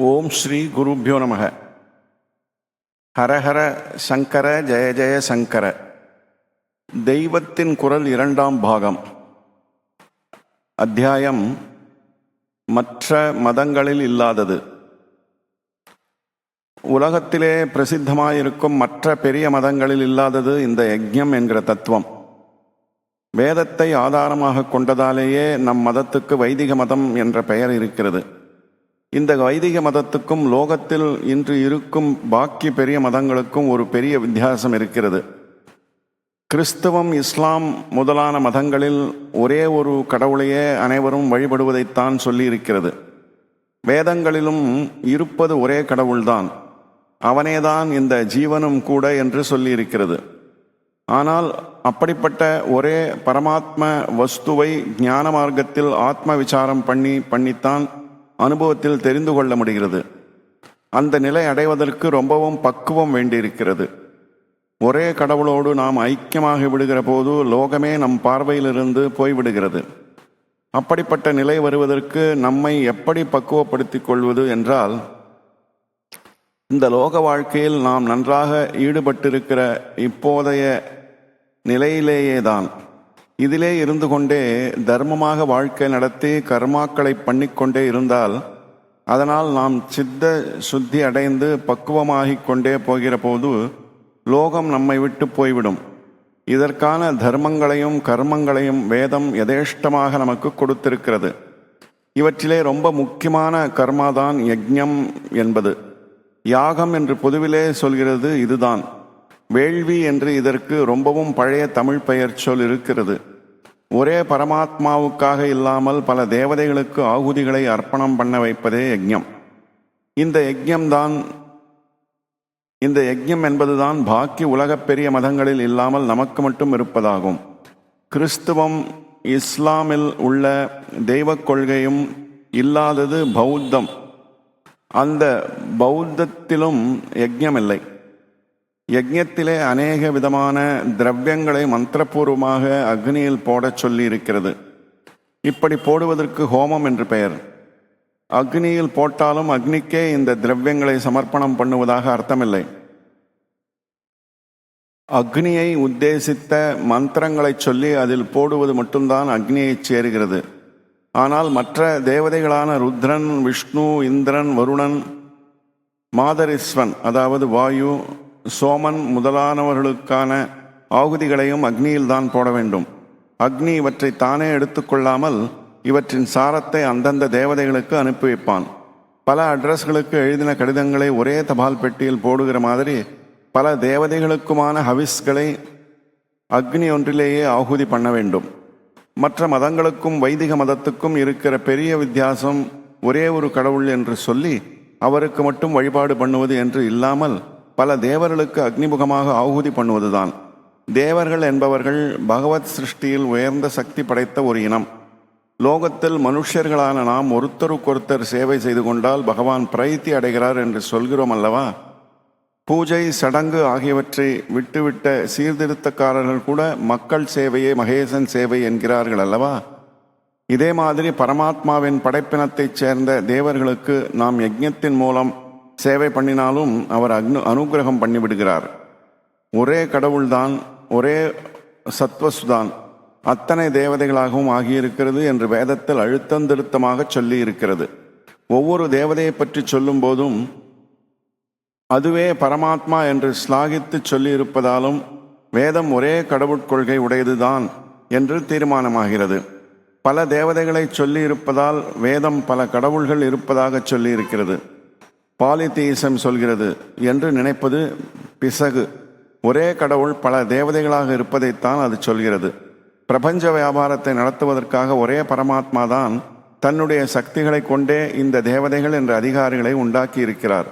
ஓம் ஸ்ரீ குருப்யோ நமக. ஹரஹர சங்கர ஜெய ஜெய சங்கர. தெய்வத்தின் குரல் 2ஆம் பாகம். அத்தியாயம் மற்ற மதங்களில் இல்லாதது. உலகத்திலே பிரசித்தமாயிருக்கும் மற்ற பெரிய மதங்களில் இல்லாதது இந்த யஜ்ஞம் என்கிற தத்துவம். வேதத்தை ஆதாரமாக கொண்டதாலேயே நம் மதத்துக்கு வைதிக மதம் என்ற பெயர் இருக்கிறது. இந்த வைதிக மதத்துக்கும் லோகத்தில் இன்று இருக்கும் பாக்கி பெரிய மதங்களுக்கும் ஒரு பெரிய வித்தியாசம் இருக்கிறது. கிறிஸ்தவம், இஸ்லாம் முதலான மதங்களில் ஒரே ஒரு கடவுளையே அனைவரும் வழிபடுவதைத்தான் சொல்லியிருக்கிறது. வேதங்களிலும் இருப்பது ஒரே கடவுள்தான், அவனேதான் இந்த ஜீவனும் கூட என்று சொல்லியிருக்கிறது. ஆனால் அப்படிப்பட்ட ஒரே பரமாத்ம வஸ்துவை ஞான மார்க்கத்தில் ஆத்ம விசாரம் பண்ணித்தான் அனுபவத்தில் தெரிந்து கொள்ள முடிகிறது. அந்த நிலை அடைவதற்கு ரொம்பவும் பக்குவம் வேண்டியிருக்கிறது. ஒரே கடவுளோடு நாம் ஐக்கியமாக விடுகிற போது லோகமே நம் பார்வையிலிருந்து போய்விடுகிறது. அப்படிப்பட்ட நிலை வருவதற்கு நம்மை எப்படி பக்குவப்படுத்திக் கொள்வது என்றால், இந்த லோக வாழ்க்கையில் நாம் நன்றாக ஈடுபட்டிருக்கிற இப்போதைய நிலையிலேயேதான். இதிலே இருந்து கொண்டே தர்மமாக வாழ்க்கை நடத்தி கர்மாக்களை பண்ணிக்கொண்டே இருந்தால், அதனால் நாம் சித்த சுத்தி அடைந்து பக்குவமாகிக் கொண்டே போகிற போது லோகம் நம்மை விட்டு போய்விடும். இதற்கான தர்மங்களையும் கர்மங்களையும் வேதம் யதேஷ்டமாக நமக்கு கொடுத்திருக்கிறது. இவற்றிலே ரொம்ப முக்கியமான கர்மாதான் யஜ்ஞம் என்பது. யாகம் என்று பொதுவிலே சொல்கிறது இதுதான். வேள்வி என்று இதற்கு ரொம்பவும் பழைய தமிழ் பெயர் சொல் இருக்கிறது. ஒரே பரமாத்மாவுக்காக இல்லாமல் பல தேவதைகளுக்கு ஆகுதிகளை அர்ப்பணம் பண்ண வைப்பதே யஜ்ஞம். இந்த யஜ்ஞம் என்பதுதான் பாக்கி உலகப் பெரிய மதங்களில் இல்லாமல் நமக்கு மட்டும் இருப்பதாகும். கிறிஸ்துவம், இஸ்லாமில் உள்ள தெய்வ கொள்கையும் இல்லாதது பௌத்தம். அந்த பௌத்தத்திலும் யஜ்ஞம் இல்லை. யஜ்ஞத்திலே அநேக விதமான திரவியங்களை மந்திரபூர்வமாக அக்னியில் போடச் சொல்லி இருக்கிறது. இப்படி போடுவதற்கு ஹோமம் என்று பெயர். அக்னியில் போட்டாலும் அக்னிக்கே இந்த திரவியங்களை சமர்ப்பணம் பண்ணுவதாக அர்த்தமில்லை. அக்னியை உத்தேசித்த மந்திரங்களை சொல்லி அதில் போடுவது மட்டும்தான் அக்னியை சேருகிறது. ஆனால் மற்ற தேவதைகளான ருத்ரன், விஷ்ணு, இந்திரன், வருணன், மாதரிஸ்வன் அதாவது வாயு, சோமன் முதலானவர்களுக்கான ஆகுதிகளையும் அக்னியில்தான் போட வேண்டும். அக்னி இவற்றை தானே எடுத்துக்கொள்ளாமல் இவற்றின் சாரத்தை அந்தந்த தேவதைகளுக்கு அனுப்பி வைப்பான். பல அட்ரஸ்களுக்கு எழுதின கடிதங்களை ஒரே தபால் பெட்டியில் போடுகிற மாதிரி பல தேவதைகளுக்குமான ஹவிஸ்களை அக்னி ஒன்றிலேயே ஆகுதி பண்ண வேண்டும். மற்ற மதங்களுக்கும் வைதிக மதத்துக்கும் இருக்கிற பெரிய வித்தியாசம் ஒரே ஒரு கடவுள் என்று சொல்லி அவருக்கு மட்டும் வழிபாடு பண்ணுவது என்று இல்லாமல் பல தேவர்களுக்கு அக்னிமுகமாக ஆகுதி பண்ணுவதுதான். தேவர்கள் என்பவர்கள் பகவத் சிருஷ்டியில் உயர்ந்த சக்தி படைத்த ஒரு இனம். லோகத்தில் மனுஷர்களான நாம் ஒருத்தருக்கொருத்தர் சேவை செய்து கொண்டால் பகவான் பிரைத்தி அடைகிறார் என்று சொல்கிறோம் அல்லவா? பூஜை, சடங்கு ஆகியவற்றை விட்டுவிட்ட சீர்திருத்தக்காரர்கள் கூட மக்கள் சேவையே மகேசன் சேவை என்கிறார்கள் அல்லவா? இதே மாதிரி பரமாத்மாவின் படைப்பினத்தைச் சேர்ந்த தேவர்களுக்கு நாம் யஜ்ஞத்தின் மூலம் சேவை பண்ணினாலும் அவர் அனுகிரகம் பண்ணிவிடுகிறார். ஒரே கடவுள்தான், ஒரே சத்வசுதான் அத்தனை தேவதைகளாகவும் ஆகியிருக்கிறது என்று வேதத்தில் அழுத்தந்திருத்தமாக சொல்லி இருக்கிறது. ஒவ்வொரு தேவதையை பற்றி சொல்லும் போதும் அதுவே பரமாத்மா என்று ஸ்லாகித்து சொல்லியிருப்பதாலும் வேதம் ஒரே கடவுட்கொள்கை உடையதுதான் என்று தீர்மானமாகிறது. பல தேவதைகளை சொல்லி இருப்பதால் வேதம் பல கடவுள்கள் இருப்பதாக சொல்லியிருக்கிறது. பாலிதீசம் சொல்கிறது என்று நினைப்பது பிசகு. ஒரே கடவுள் பல தேவதைகளாக இருப்பதைத்தான் அது சொல்கிறது. பிரபஞ்ச வியாபாரத்தை நடத்துவதற்காக ஒரே பரமாத்மா தான் தன்னுடைய சக்திகளை கொண்டே இந்த தேவதைகள் என்ற அதிகாரிகளை உண்டாக்கி இருக்கிறார்.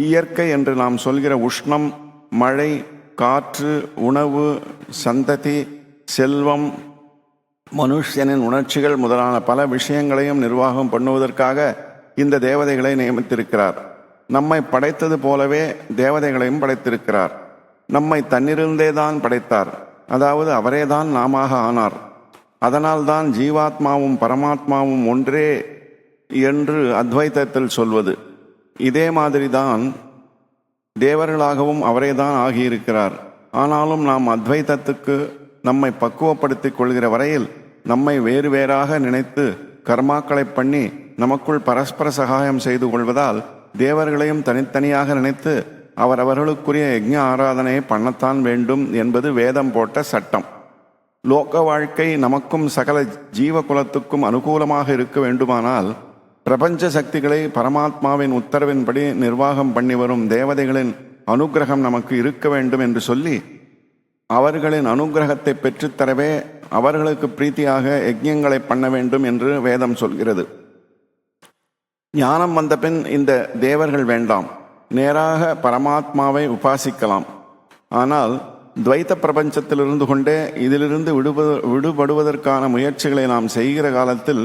இயற்கை என்று நாம் சொல்கிற உஷ்ணம், மழை, காற்று, உணவு, சந்ததி, செல்வம், மனுஷனின் உணர்ச்சிகள் முதலான பல விஷயங்களையும் நிர்வாகம் பண்ணுவதற்காக இந்த தேவதைகளை நியமித்திருக்கிறார். நம்மை படைத்தது போலவே தேவதைகளையும் படைத்திருக்கிறார். நம்மை தன்னிருந்தே தான் படைத்தார். அதாவது அவரேதான் நாமாக ஆனார். அதனால்தான் ஜீவாத்மாவும் பரமாத்மாவும் ஒன்றே என்று அத்வைதத்தில் சொல்வது. இதே மாதிரிதான் தேவர்களாகவும் அவரேதான் ஆகியிருக்கிறார். ஆனாலும் நாம் அத்வைதத்துக்கு நம்மை பக்குவப்படுத்திக் கொள்கிற வரையில் நம்மை வேறு வேறாக நினைத்து கர்மாக்களை பண்ணி நமக்குள் பரஸ்பர சகாயம் செய்து கொள்வதால் தேவர்களையும் தனித்தனியாக நினைத்து அவரவர்களுக்குரிய யஜ்ஞ ஆராதனையை பண்ணத்தான் வேண்டும் என்பது வேதம் போட்ட சட்டம். லோக வாழ்க்கை நமக்கும் சகல ஜீவகுலத்துக்கும் அனுகூலமாக இருக்க வேண்டுமானால் பிரபஞ்ச சக்திகளை பரமாத்மாவின் உத்தரவின்படி நிர்வாகம் பண்ணி வரும் தேவதைகளின் அனுக்கிரகம் நமக்கு இருக்க வேண்டும் என்று சொல்லி அவர்களின் அனுக்கிரகத்தை பெற்றுத்தரவே அவர்களுக்கு பிரீத்தியாக யஜ்ஞங்களை பண்ண வேண்டும் என்று வேதம் சொல்கிறது. ஞானம் வந்த பின் இந்த தேவர்கள் வேண்டாம், நேராக பரமாத்மாவை உபாசிக்கலாம். ஆனால் துவைத்த பிரபஞ்சத்திலிருந்து கொண்டே இதிலிருந்து விடுபடுவதற்கான முயற்சிகளை நாம் செய்கிற காலத்தில்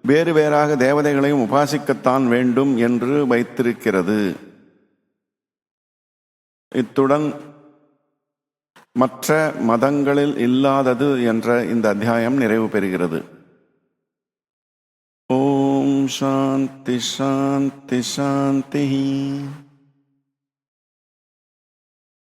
வேறு வேறாக தேவதைகளையும் உபாசிக்கத்தான் வேண்டும் என்று வைத்திருக்கிறது. இத்துடன் மற்ற மதங்களில் இல்லாதது என்ற இந்த அத்தியாயம் நிறைவு பெறுகிறது. ஓம் சாந்தி சாந்தி சாந்தி.